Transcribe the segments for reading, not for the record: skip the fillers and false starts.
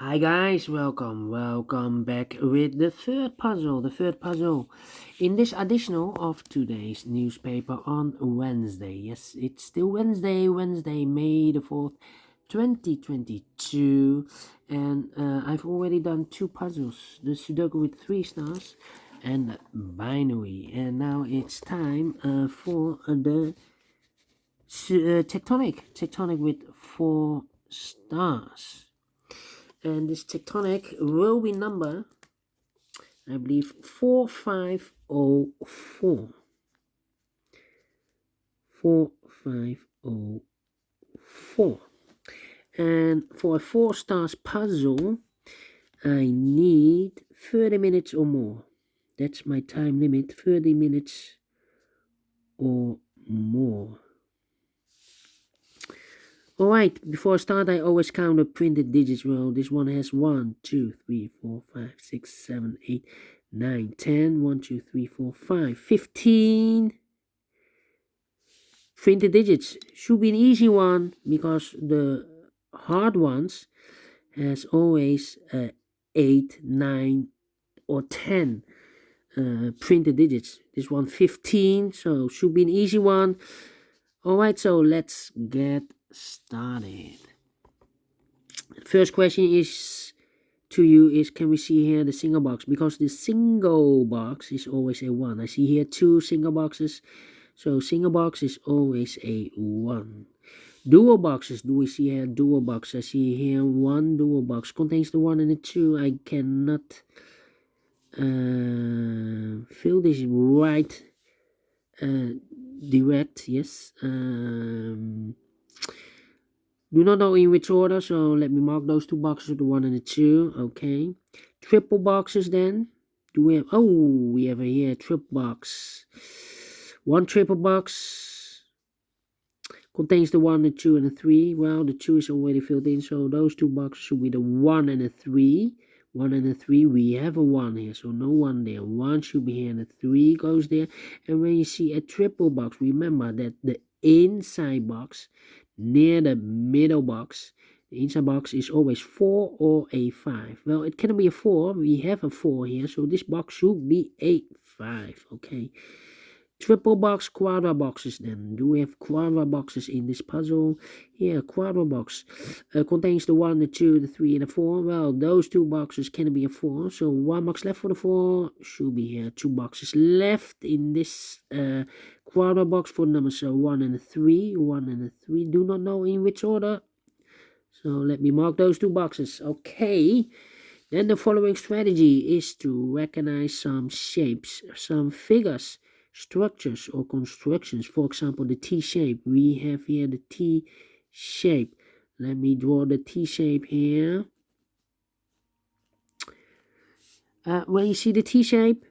Hi guys, welcome back with the third puzzle in this additional of today's newspaper on Wednesday. Yes, it's still Wednesday, May the 4th, 2022, and I've already done two puzzles, the Sudoku with 3 stars and the binary, and now it's time for the Tectonic with 4 stars. And this Tectonic will be number, I believe, 4504. 4504. And for a 4 stars puzzle, I need 30 minutes or more. That's my time limit, 30 minutes or more. Alright, before I start, I always count the printed digits. Well, this one has 1, 2, 3, 4, 5, 6, 7, 8, 9, 10. 1, 2, 3, 4, 5, 15 printed digits. Should be an easy one because the hard ones has always 8, 9, or 10 printed digits. This one 15, so should be an easy one. Alright, so let's get started. First question is to you is, can we see here the single box? Because the single box is always a 1. I see here 2 single boxes, so single box is always a 1. Dual boxes, do we see here dual box? I see here 1 dual box contains the 1 and the 2. I cannot fill this right direct. Yes, do not know in which order, so let me mark those 2 boxes, the 1 and the 2. Okay, triple boxes then. Do we have, we have here triple box. 1 triple box contains the 1, the 2, and the 3. Well, the 2 is already filled in, so those 2 boxes should be the 1 and the 3. 1 and the 3, we have a 1 here, so no 1 there. 1 should be here, and the 3 goes there. And when you see a triple box, remember that the inside box near the middle box, the inside box is always 4 or a 5. Well, it cannot be a 4. We have a 4 here, so this box should be a 5. Okay. Triple box, quadra boxes then. Do we have quadra boxes in this puzzle? Here, quadra box contains the 1, the 2, the 3, and the 4. Well, those 2 boxes can be a 4. So 1 box left for the 4. Should be here. 2 boxes left in this quadra box for numbers 1 and 3. 1 and 3. Do not know in which order. So let me mark those 2 boxes. Okay. Then the following strategy is to recognize some shapes, some figures, structures or constructions. For example, the T shape. We have here the T shape. Let me draw the T shape here. When you see the T shape,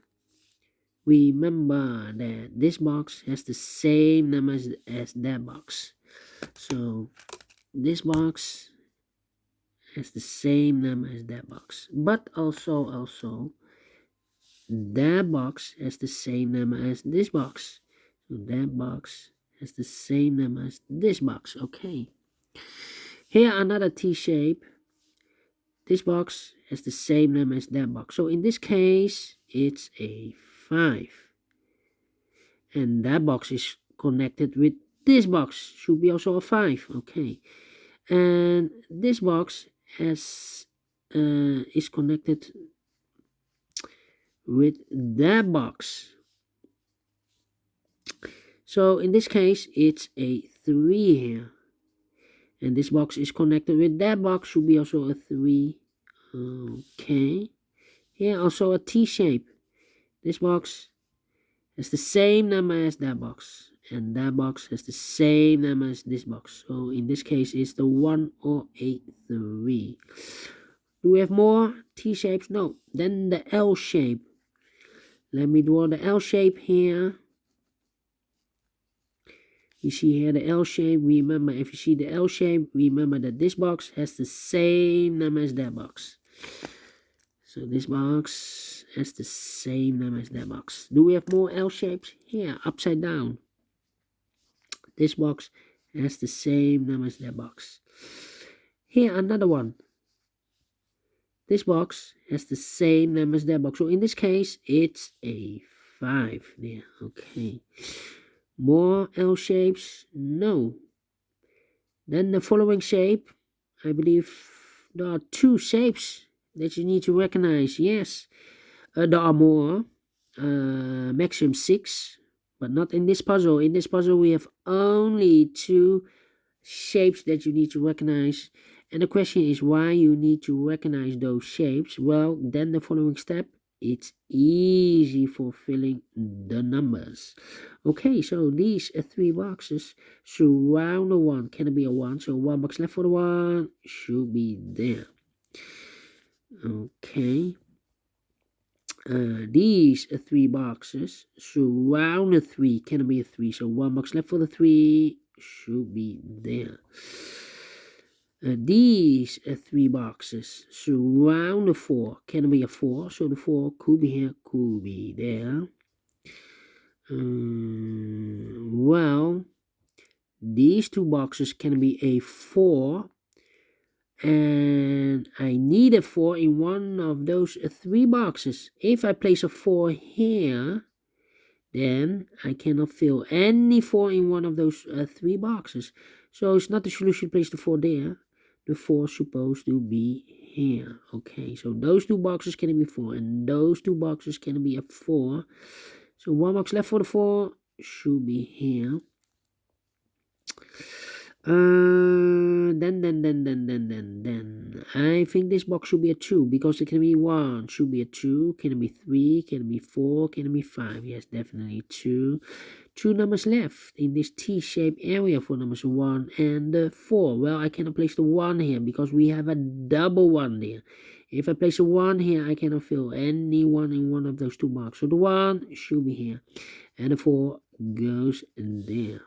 remember that this box has the same number as that box. So this box has the same number as that box. But also that box has the same number as this box. So that box has the same number as this box. Okay. Here another T shape. This box has the same number as that box. So in this case, it's a 5. And that box is connected with this box. Should be also a 5. Okay. And this box has is connected with that box. So in this case, it's a 3 here. And this box is connected with that box, should be also a 3. Okay. Here also a T shape. This box has the same number as that box. And that box has the same number as this box. So in this case, it's the 1 or a 3. Do we have more T shapes? No. Then the L shape. Let me draw the L shape here. You see here the L shape. Remember, if you see the L shape, remember that this box has the same number as that box. So this box has the same number as that box. Do we have more L shapes? Here, upside down. This box has the same number as that box. Here, another one. this box has the same number as that box. So in this case, it's a 5 there. Okay. More L shapes? No. Then the following shape, I believe there are 2 shapes that you need to recognize. Yes, there are more. Maximum 6, but not in this puzzle. In this puzzle, we have only 2 shapes that you need to recognize. And the question is why you need to recognize those shapes. Well, then the following step, it's easy for filling the numbers. Okay, so these 3 boxes surround the 1. Can it be a 1? So 1 box left for the 1 should be there. Okay. These 3 boxes surround the 3. Can it be a 3? So 1 box left for the 3 should be there. These 3 boxes surround the 4. Can it be a 4? So the 4 could be here, could be there. Well, these 2 boxes can be a 4. And I need a 4 in one of those 3 boxes. If I place a 4 here, then I cannot fill any 4 in one of those 3 boxes. So it's not the solution to place the 4 there. The 4 is supposed to be here. Okay, so those 2 boxes can be 4, and those 2 boxes can be a 4. So 1 box left for the 4 should be here. Then I think this box should be a 2 because it can be 1, should be a 2, can it be 3, can it be 4, can it be 5? Yes, definitely 2. 2 numbers left in this T-shaped area for numbers 1 and 4. Well, I cannot place the 1 here because we have a double 1 there. If I place a 1 here, I cannot fill any 1 in one of those 2 boxes. So the 1 should be here, and the 4 goes there.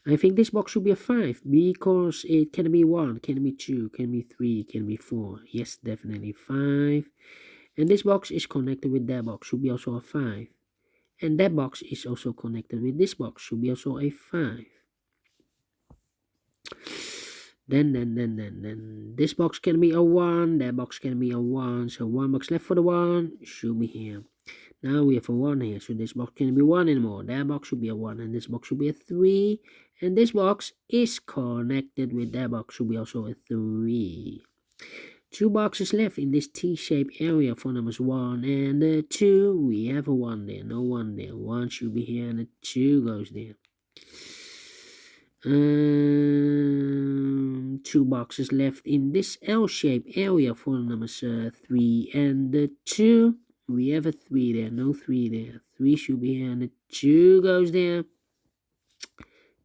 I think this box should be a 5 because it can be 1, can be 2, can be 3, can be 4. Yes, definitely 5. And this box is connected with that box, should be also a 5. And that box is also connected with this box, should be also a 5. Then this box can be a 1, that box can be a 1. So 1 box left for the 1 should be here. Now we have a 1 here, so this box can't be 1 anymore. That box should be a 1, and this box should be a 3. And this box is connected with that box, should be also a 3. 2 boxes left in this T-shaped area for numbers 1 and 2. We have a 1 there, no 1 there. 1 should be here, and a 2 goes there. 2 boxes left in this L-shaped area for numbers 3 and 2. We have a 3 there, no 3 there. 3 should be here, and the 2 goes there.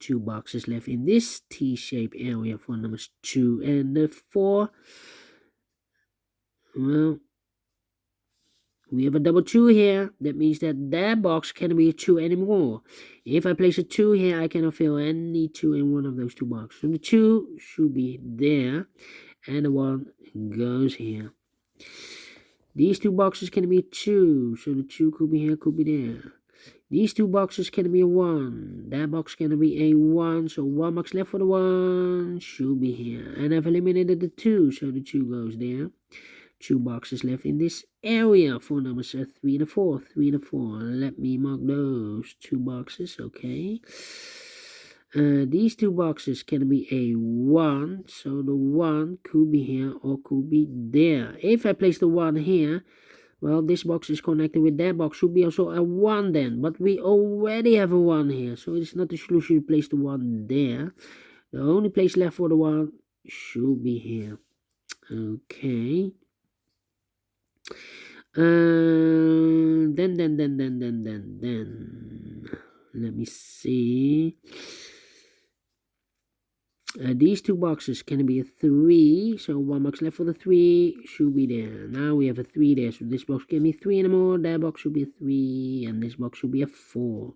2 boxes left in this T-shaped area for numbers 2 and 4. Well, we have a double 2 here. That means that box can't be a 2 anymore. If I place a 2 here, I cannot fill any 2 in one of those 2 boxes. So the 2 should be there, and the 1 goes here. These 2 boxes can be 2, so the 2 could be here, could be there. These 2 boxes can be a 1. That box can be a 1, so 1 box left for the 1 should be here. And I've eliminated the 2, so the 2 goes there. 2 boxes left in this area for numbers 3 and 4. 3 and 4. Let me mark those 2 boxes, okay. These 2 boxes can be a 1, so the 1 could be here or could be there. If I place the 1 here, well, this box is connected with that box, should be also a 1 then, but we already have a 1 here, so it's not the solution to place the 1 there. The only place left for the 1 should be here. Okay. Then. Let me see. These 2 boxes can be a 3, so 1 box left for the 3 should be there. Now we have a 3 there, so this box can be 3 anymore. That box should be a 3, and this box should be a 4.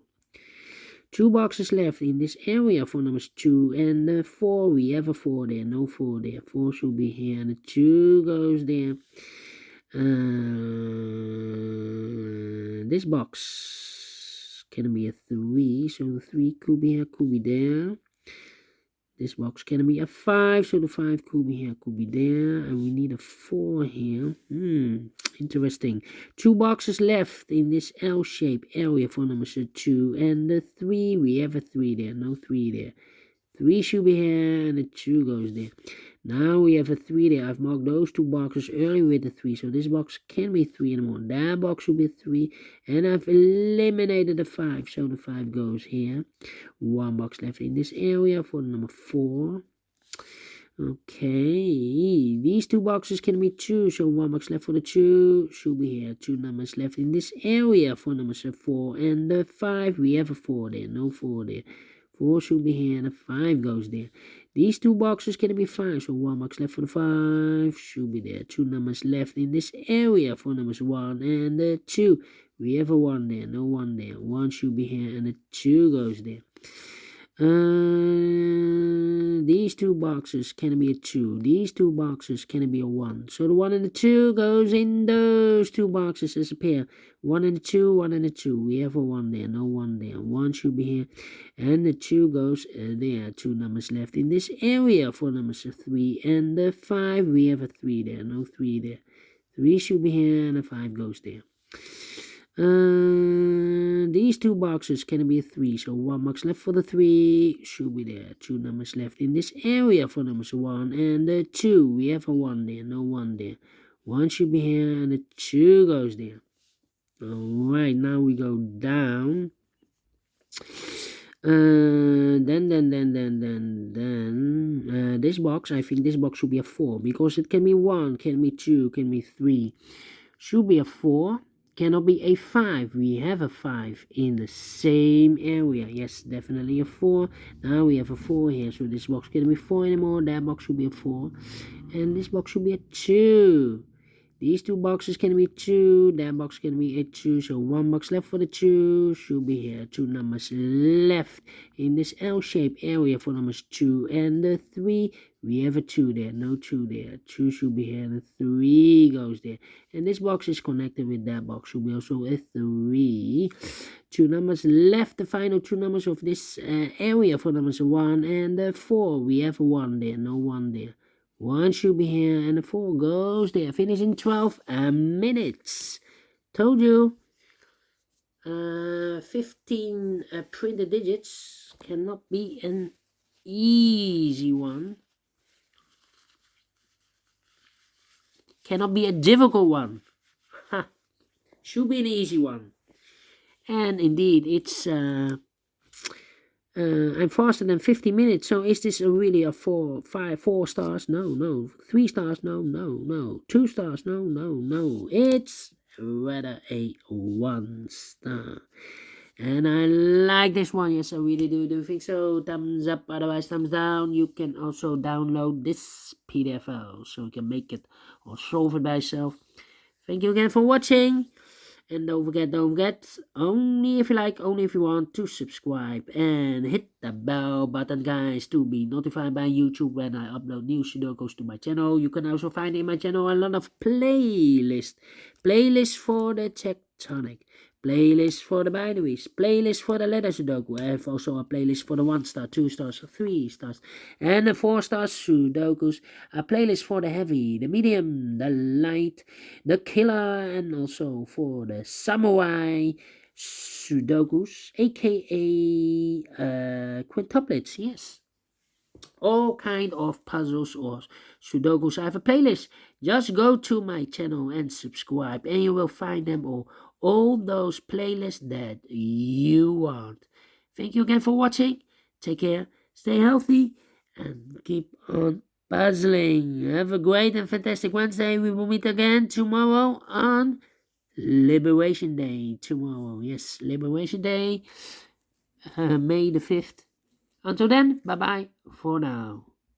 2 boxes left in this area for numbers 2 and 4. We have a 4 there, no 4 there. 4 should be here, and the 2 goes there. This box can be a 3, so the 3 could be here, could be there. This box can be a 5, so the 5 could be here, could be there, and we need a 4 here. Interesting. 2 boxes left in this L-shaped area for number 2, and the 3, we have a 3 there, no 3 there. 3 should be here, and the 2 goes there. Now we have a 3 there. I've marked those 2 boxes earlier with the 3, so this box can be 3 anymore. That box should be 3, and I've eliminated the 5, so the 5 goes here. 1 box left in this area for number 4. Okay, these 2 boxes can be 2, so 1 box left for the 2 should be here. 2 numbers left in this area for number 4, and the 5, we have a 4 there, no 4 there. 4 should be here, and the 5 goes there. These 2 boxes can be 5, so 1 box left for the 5 should be there. 2 numbers left in this area for numbers 1 and the 2. We have a 1 there, no 1 there. 1 should be here, and the 2 goes there. These 2 boxes can be a 2. These 2 boxes can be a 1. So the 1 and the 2 goes in those 2 boxes as a pair. 1 and the 2, 1 and the 2. We have a 1 there, no 1 there. 1 should be here, and the 2 goes there. 2 numbers left in this area for numbers 3 and the 5. We have a 3 there, no 3 there. 3 should be here, and the 5 goes there. These 2 boxes can be a 3, so 1 box left for the 3 should be there. 2 numbers left in this area for numbers 1 and the 2. We have a 1 there, no 1 there. 1 should be here, and the 2 goes there. Alright, now we go down. This box, I think this box should be a 4, because it can be 1, can be 2, can be 3. Should be a 4. Cannot be a 5. We have a 5 in the same area. Yes, definitely a 4. Now we have a 4 here, so this box can't be 4 anymore. That box should be a 4, and this box should be a 2. These 2 boxes can be 2. That box can be a 2. So 1 box left for the 2 should be here. 2 numbers left in this L-shaped area for numbers 2 and the 3. We have a 2 there. No 2 there. 2 should be here. The 3 goes there. And this box is connected with that box. Should be also a 3. 2 numbers left. The final 2 numbers of this area for numbers 1 and the 4. We have a 1 there. No 1 there. 1 should be here, and the 4 goes there. Finish in 12 minutes. Told you. 15 printed digits cannot be an easy one. Cannot be a difficult one. Should be an easy one. And indeed, it's... I'm faster than 50 minutes, so is this really a 4 stars? No. 3 stars? No. 2 stars? No. It's rather a 1 star. And I like this one, yes, I really do think so. Thumbs up, otherwise thumbs down. You can also download this PDF file, so you can make it or solve it by yourself. Thank you again for watching. And don't forget, only if you like, only if you want, to subscribe and hit the bell button, guys, to be notified by YouTube when I upload new Sudokus to my channel. You can also find in my channel a lot of playlists for the Tectonic, playlists for the binaries, playlists for the letter Sudoku. I have also a playlist for the 1 star, 2 stars, 3 stars, and the 4 star Sudokus. A playlist for the heavy, the medium, the light, the killer, and also for the samurai Sudokus, a.k.a. quintuplets. Yes, all kind of puzzles or Sudokus. I have a playlist. Just go to my channel and subscribe, and you will find them all those playlists that you want. Thank you again for watching. Take care, stay healthy, and keep on puzzling. Have a great and fantastic Wednesday. We will meet again tomorrow on Liberation Day. Tomorrow, yes, Liberation Day, May the 5th. Until then, bye-bye for now.